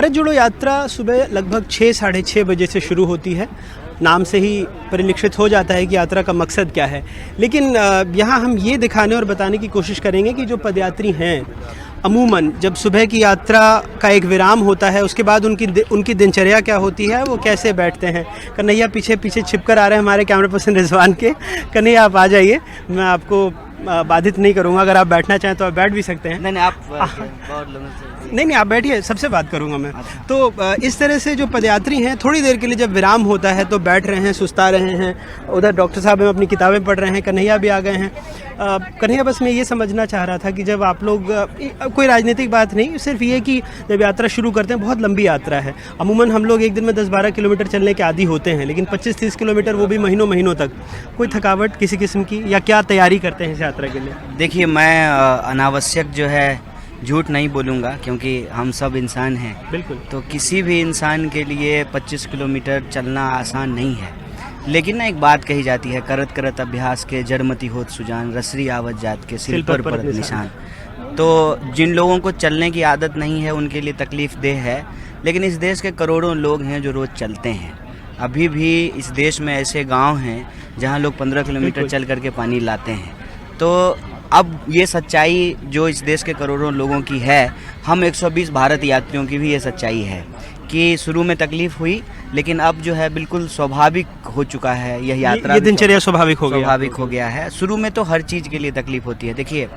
भारत जोड़ो यात्रा सुबह लगभग 6-6:30 बजे से शुरू होती है। नाम से ही परिलक्षित हो जाता है कि यात्रा का मकसद क्या है, लेकिन यहाँ हम ये दिखाने और बताने की कोशिश करेंगे कि जो पदयात्री हैं अमूमन जब सुबह की यात्रा का एक विराम होता है उसके बाद उनकी दिनचर्या क्या होती है, वो कैसे बैठते हैं। कन्हैया पीछे पीछे छिपकर आ रहे हैं हमारे कैमरा पर्सन रिजवान के। कन्हैया आप आ जाइए, मैं आपको बाधित नहीं करूंगा, अगर आप बैठना चाहें तो आप बैठ भी सकते हैं। नहीं आप बहुत लोगों से नहीं आप बैठिए, सबसे बात करूंगा मैं। तो इस तरह से जो पदयात्री हैं थोड़ी देर के लिए जब विराम होता है तो बैठ रहे हैं, सुस्ता रहे हैं। उधर डॉक्टर साहब अपनी किताबें पढ़ रहे हैं, कन्हैया भी आ गए हैं। कन्हैया बस मैं ये समझना चाह रहा था कि जब आप लोग कोई राजनीतिक बात नहीं, सिर्फ ये कि जब यात्रा शुरू करते हैं, बहुत लंबी यात्रा है। अमूमन हम लोग एक दिन में 10-12 किलोमीटर चलने के आदी होते हैं, लेकिन 25-30 किलोमीटर वो भी महीनों तक। कोई थकावट किसी किस्म की, या क्या तैयारी करते हैं इस यात्रा के लिए? देखिए, मैं अनावश्यक जो है झूठ नहीं बोलूँगा, क्योंकि हम सब इंसान हैं। बिल्कुल। तो किसी भी इंसान के लिए 25 किलोमीटर चलना आसान नहीं है। लेकिन ना एक बात कही जाती है, करत करत अभ्यास के जड़मति होत सुजान, रसरी आवत जात के सिर पर पड़त निशान। तो जिन लोगों को चलने की आदत नहीं है उनके लिए तकलीफ देह है, लेकिन इस देश के करोड़ों लोग हैं जो रोज़ चलते हैं। अभी भी इस देश में ऐसे गांव हैं जहां लोग 15 किलोमीटर चल करके पानी लाते हैं। तो अब ये सच्चाई जो इस देश के करोड़ों लोगों की है, हम 120 भारत यात्रियों की भी ये सच्चाई है कि शुरू में तकलीफ हुई, लेकिन अब जो है बिल्कुल स्वाभाविक हो चुका है यह यात्रा। ये दिनचर्या स्वाभाविक हो गया है। शुरू में तो हर चीज़ के लिए तकलीफ होती है। देखिए,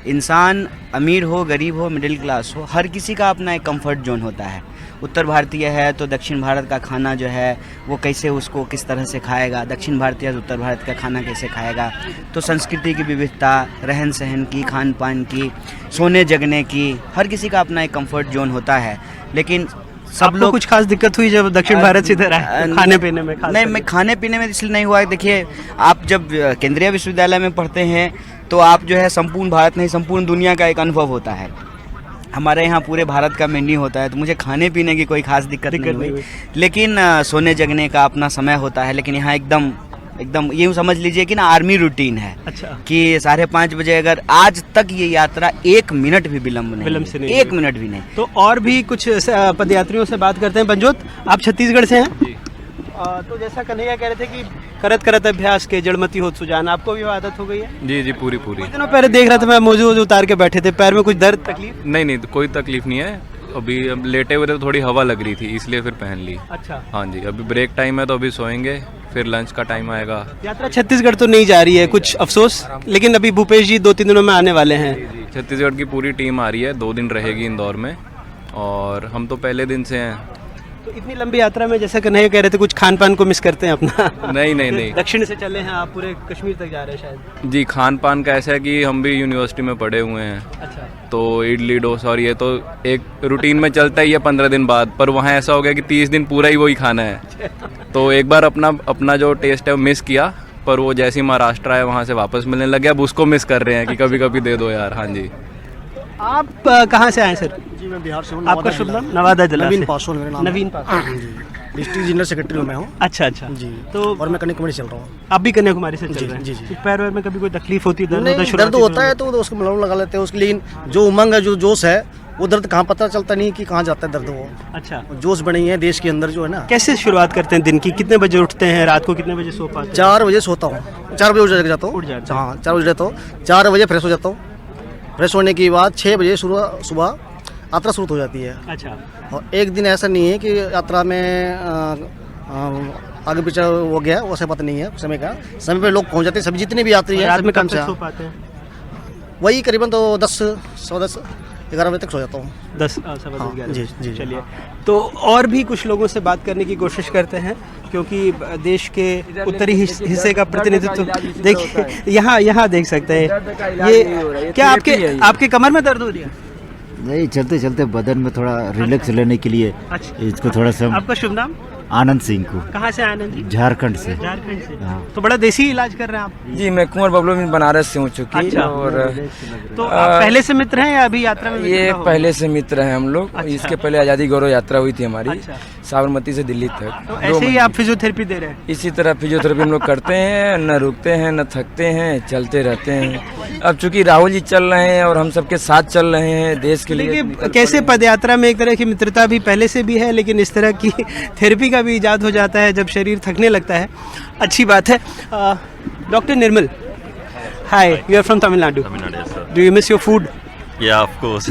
इंसान अमीर हो, गरीब हो, मिडिल क्लास हो, हर किसी का अपना एक कंफर्ट जोन होता है। उत्तर भारतीय है तो दक्षिण भारत का खाना जो है वो कैसे उसको किस तरह से खाएगा, दक्षिण भारतीय उत्तर भारत का खाना कैसे खाएगा। तो संस्कृति की विविधता, रहन सहन की, खान पान की, सोने जगने की, हर किसी का अपना एक कंफर्ट जोन होता है। लेकिन सब लोग कुछ खास दिक्कत हुई जब दक्षिण भारत से इधर आए खाने पीने में? नहीं, मैं खाने पीने में इसलिए नहीं हुआ। देखिए, आप जब केंद्रीय विश्वविद्यालय में पढ़ते हैं तो आप जो है संपूर्ण भारत नहीं, संपूर्ण दुनिया का एक अनुभव होता है। हमारे यहाँ पूरे भारत का मेन्यू होता है, तो मुझे खाने पीने की कोई खास दिक्कत नहीं हुई। लेकिन सोने जगने का अपना समय होता है। लेकिन यहाँ एकदम यूँ समझ लीजिए कि ना आर्मी रूटीन है। अच्छा। कि 5:30 बजे, अगर आज तक ये यात्रा 1 मिनट भी विलम्ब से नहीं, 1 मिनट भी नहीं। तो और भी कुछ पदयात्रियों से बात करते हैं। पंजोत, आप छत्तीसगढ़ से हैं? तो जैसा कन्हैया कह रहे थे कि करत करत अभ्यास के जड़मति होत सुजान, आपको भी आदत हो गई है? जी पूरी। कुछ दिनों पहले देख रहा था मैं, मोजू उतार के बैठे थे, पैर में कुछ दर्द तकलीफ? नहीं कोई तकलीफ नहीं है। अभी अब लेटे हुए थे तो थोड़ी हवा लग रही थी, इसलिए फिर पहन ली। अच्छा। हाँ जी, अभी ब्रेक टाइम है तो अभी सोएंगे, फिर लंच का टाइम आएगा। यात्रा छत्तीसगढ़ तो नहीं जा रही है, कुछ अफसोस? लेकिन अभी भूपेश जी 2-3 दिनों में आने वाले हैं। छत्तीसगढ़ की पूरी टीम आ रही है, 2 दिन रहेगी इंदौर में, और हम तो पहले दिन से हैं। तो इतनी लंबी यात्रा में जैसा कन्हैया कह रहे थे, कुछ खान पान को मिस करते हैं अपना? नहीं। दक्षिण से चले हैं आप, पूरे कश्मीर तक जा रहे हैं शायद? जी, खान पान का ऐसा है कि हम भी यूनिवर्सिटी में पढ़े हुए हैं। अच्छा। तो इडली डोसा और ये तो एक रूटीन में चलता ही है 15 दिन बाद, पर वहाँ ऐसा हो गया कि 30 दिन पूरा ही वही खाना है। तो एक बार अपना जो टेस्ट है वो मिस किया, पर वो जैसे ही महाराष्ट्र आया वहाँ से वापस मिलने लग गया। अब उसको मिस कर रहे हैं कि कभी कभी दे दो यार। हाँ जी। आप कहाँ से आए सर? जी, मैं बिहार से हूँ। आपका शुभ नाम? नवादा जिला से। नवीन पासवान मेरा नाम है। नवीन Paswan ji, district general secretary हूँ मैं हूँ। अच्छा जी। तो और मैं कन्याकुमारी चल रहा हूँ। आप भी कन्याकुमारी से चल रहे हैं? जी। पैर वैर में कभी कोई तकलीफ होती है? दर्द होता है तो उसको मलहम लगा लेते हैं उसके, लेकिन जो उमंग है, जो जोश है, वो दर्द कहाँ पता चलता नहीं कि कहाँ जाता है दर्द। वो अच्छा, जोश बनी है देश के अंदर जो है ना। कैसे शुरुआत करते हैं दिन की? कितने बजे उठते हैं? रात को कितने बजे सो पाते हैं? 4 बजे सोता हूँ, 4 बजे उठ जाता हूँ। हाँ, 4 बजे रहता हूँ, 4 बजे फ्रेश हो जाता हूँ। फ्रेश होने के बाद 6 बजे सुबह यात्रा शुरू हो जाती है। अच्छा। और एक दिन ऐसा नहीं है कि यात्रा में आगे पीछे हो गया, वैसे बात नहीं है। समय पे लोग पहुंच जाते हैं, सभी जितने भी यात्री हैं। रात में कब तक सो पाते हैं? वही करीबन तो 10, 10, 11 बजे तक सो जाता हूँ। 10, सवा 10, 11। जी। चलिए, तो और भी कुछ लोगों से बात करने की कोशिश करते हैं, क्योंकि देश के उत्तरी हिस्से का प्रतिनिधित्व देखिए, यहाँ देख सकते हैं। ये क्या आपके कमर में दर्द हो रही है? नहीं, चलते चलते बदन में थोड़ा रिलैक्स लेने के लिए। अच्छा। इसको थोड़ा सा। आपका शुभ नाम? आनंद सिंह को। कहाँ से आनंद जी? झारखंड से। झारखंड से। हाँ। तो बड़ा देसी इलाज कर रहे हैं आप? जी, मैं कुंवर बबलू में बनारस से हूँ चुकी। अच्छा। और तो आप पहले से मित्र हैं या अभी यात्रा में? ये पहले से मित्र हैं हम लोग। अच्छा। इसके पहले आज़ादी गौरव यात्रा हुई थी हमारी। अच्छा। साबरमती से दिल्ली तक। तो 2 ऐसे ही महीने। आप फिजियोथेरेपी दे रहे हैं? इसी तरह फिजियोथेरेपी हम लोग करते हैं, न रुकते हैं न थकते हैं, चलते रहते हैं। अब चूंकि राहुल जी चल रहे हैं और हम सबके साथ चल रहे हैं देश के लिए। देखिए कैसे पदयात्रा में एक तरह की मित्रता भी पहले से भी है, लेकिन इस तरह की थेरेपी का भी इजाद हो जाता है जब शरीर थकने लगता है। अच्छी बात है। Doctor Nirmal, hi, you are from Tamil Nadu. Do you miss your food? Yeah, of course.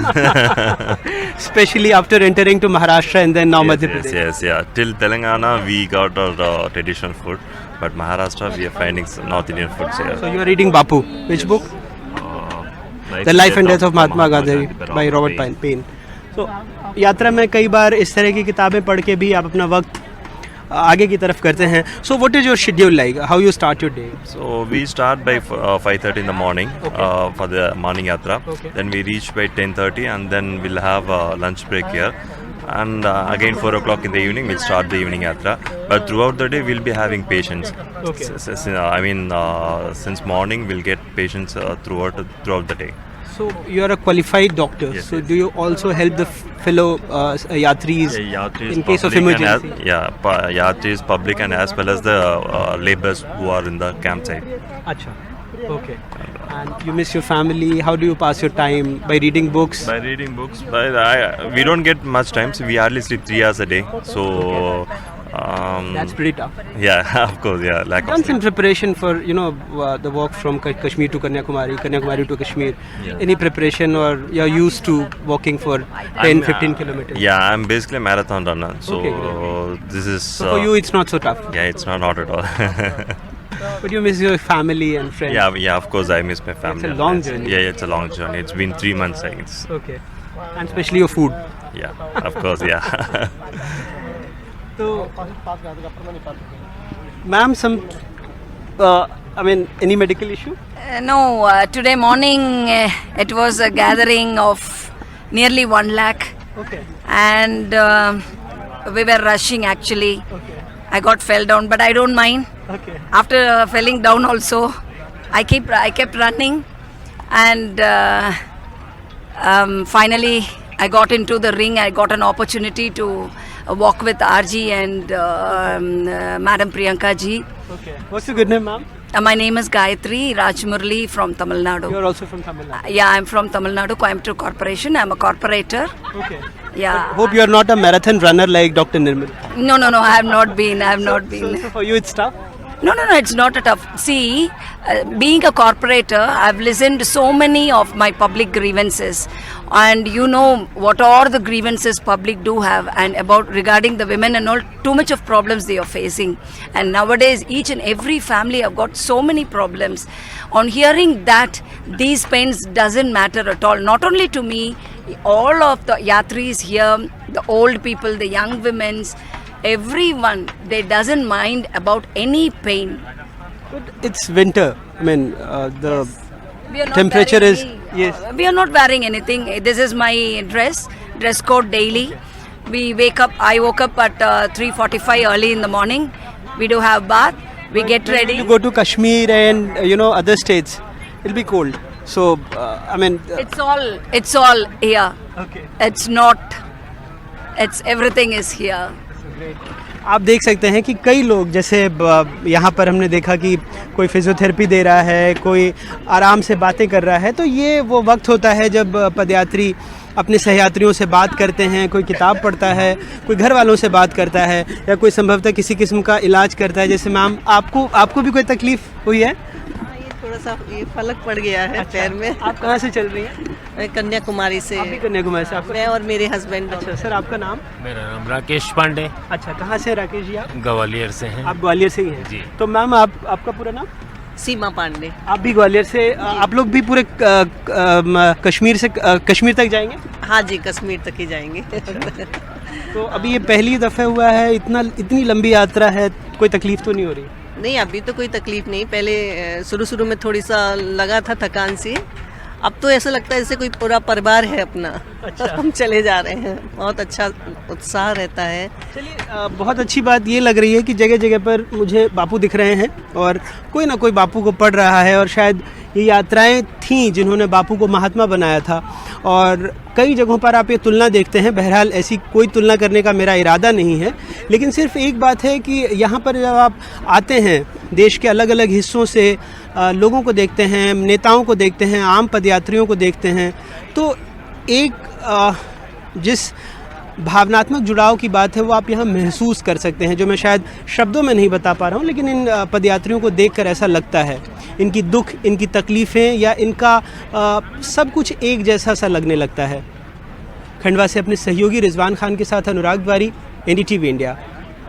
Especially after entering to Maharashtra and then now Madhya yes, Pradesh. yes, yeah. Till Telangana, we got our traditional food, but Maharashtra, we are finding some North Indian foods here. So you are reading Bapu. Which book? The Life and Death of Mahatma Gandhi by Robert Payne. So यात्रा में कई बार इस तरह की किताबें पढ़ के भी आप अपना वक्त आगे की तरफ करते हैं. So what is your schedule like? How you start your day? So we start by 5:30 in the morning for the morning yatra. Okay. Then we reach by 10:30, and then we'll have a lunch break here. And again 4 o'clock in the evening, we'll start the evening yatra. But throughout the day, we'll be having patients. Okay. Since morning, we'll get patients throughout the day. So you are a qualified doctor. Yes, So yes. do you also help the fellow yatris Yatris, in case of public and emergency? Yatris, public, and as well as the laborers who are in the campsite. Acha. Okay. And you miss your family. How do you pass your time? By reading books? By reading books, we don't get much time, so we hardly sleep 3 hours a day. So That's pretty tough. yeah, of course, yeah. Lack of Done some sleep. preparation for the walk from Kashmir to Kanyakumari to Kashmir. Yeah. Any preparation, or you're used to walking for 10-15 kilometers? Yeah, I'm basically a marathon runner, so Okay, this is. So for you, it's not so tough. yeah, it's not at all. But you miss your family and friends. yeah, of course, I miss my family. a and long friends. journey. Yeah, it's a long journey. It's been 3 months, I guess. Okay. And especially your food. Yeah, of course, yeah. So, ma'am, any medical issue? No, today morning it was a gathering of nearly 1 lakh, Okay. and we were rushing actually. I got fell down, but I don't mind. Okay. After falling down also, I kept running, and finally I got into the ring. I got an opportunity to walk with RG and Madam Priyanka ji. Okay. What's your good name, ma'am? My name is Gayatri Rajmurli from Tamil Nadu. You're also from Tamil Nadu. Yeah, I'm from Tamil Nadu, Coimbatore Corporation. I'm a corporator. Okay. Yeah. Hope you are not a marathon runner like Dr. Nirmal. No, I have not been. I have not been. So for you, it's tough. No, it's not a tough. See, being a corporator, I've listened to so many of my public grievances, and you know what are the grievances public do have, and about regarding the women and all, too much of problems they are facing. And nowadays, each and every family have got so many problems. On hearing that, these pains doesn't matter at all. Not only to me, all of the yatris here, the old people, the young women's, everyone, they doesn't mind about any pain. But it's winter. The We are not temperature wearing is yes. We are not wearing anything. This is my dress code daily. I woke up at 3:45 early in the morning. We do have bath. We get When ready. you go to Kashmir and other states, it'll be cold. So It's all here. Okay. It's not. It's everything is here. आप देख सकते हैं कि कई लोग, जैसे यहाँ पर हमने देखा कि कोई फिजियोथेरेपी दे रहा है, कोई आराम से बातें कर रहा है. तो ये वो वक्त होता है जब पदयात्री अपने सहयात्रियों से बात करते हैं, कोई किताब पढ़ता है, कोई घर वालों से बात करता है, या कोई संभवतः किसी किस्म का इलाज करता है. जैसे मैम, आपको भी कोई तकलीफ हुई है? थोड़ा सा ये फलक पड़ गया है पैर में. आप कहाँ से चल रही हैं? मैं कन्याकुमारी से. आप भी कन्याकुमारी से? मैं और मेरे हस्बैंड. अच्छा सर, आपका नाम? मेरा नाम राकेश पांडे. अच्छा, कहाँ से राकेश जी आप? ग्वालियर से हैं. आप ग्वालियर से ही हैं जी. तो मैम, आपका पूरा नाम? सीमा पांडे. आप भी ग्वालियर से? आप लोग भी पूरे कश्मीर तक जाएंगे? हाँ जी, कश्मीर तक ही जाएंगे. तो अभी ये पहली दफ़ा हुआ है, इतनी लंबी यात्रा है, कोई तकलीफ तो नहीं हो रही? नहीं, अभी तो कोई तकलीफ नहीं. पहले शुरू में थोड़ी सा लगा था थकान सी. अब तो ऐसा लगता है जैसे कोई पूरा परिवार है अपना. अच्छा. हम चले जा रहे हैं. बहुत अच्छा उत्साह रहता है. चलिए, बहुत अच्छी बात ये लग रही है कि जगह जगह पर मुझे बापू दिख रहे हैं, और कोई ना कोई बापू को पढ़ रहा है. और शायद ये यात्राएं थीं जिन्होंने बापू को महात्मा बनाया था. और कई जगहों पर आप ये तुलना देखते हैं। बहरहाल ऐसी कोई तुलना करने का मेरा इरादा नहीं है, लेकिन सिर्फ एक बात है कि यहाँ पर जब आप आते हैं, देश के अलग अलग हिस्सों से लोगों को देखते हैं, नेताओं को देखते हैं, आम पदयात्रियों को देखते हैं, तो एक जिस भावनात्मक जुड़ाव की बात है वो आप यहाँ महसूस कर सकते हैं, जो मैं शायद शब्दों में नहीं बता पा रहा हूँ, लेकिन इन पदयात्रियों को देखकर ऐसा लगता है। इनकी दुख, इनकी तकलीफ़ें या इनका सब कुछ एक जैसा सा लगने लगता है। खंडवा से अपने सहयोगी रिजवान खान के साथ अनुराग द्वारी, NDTV इंडिया।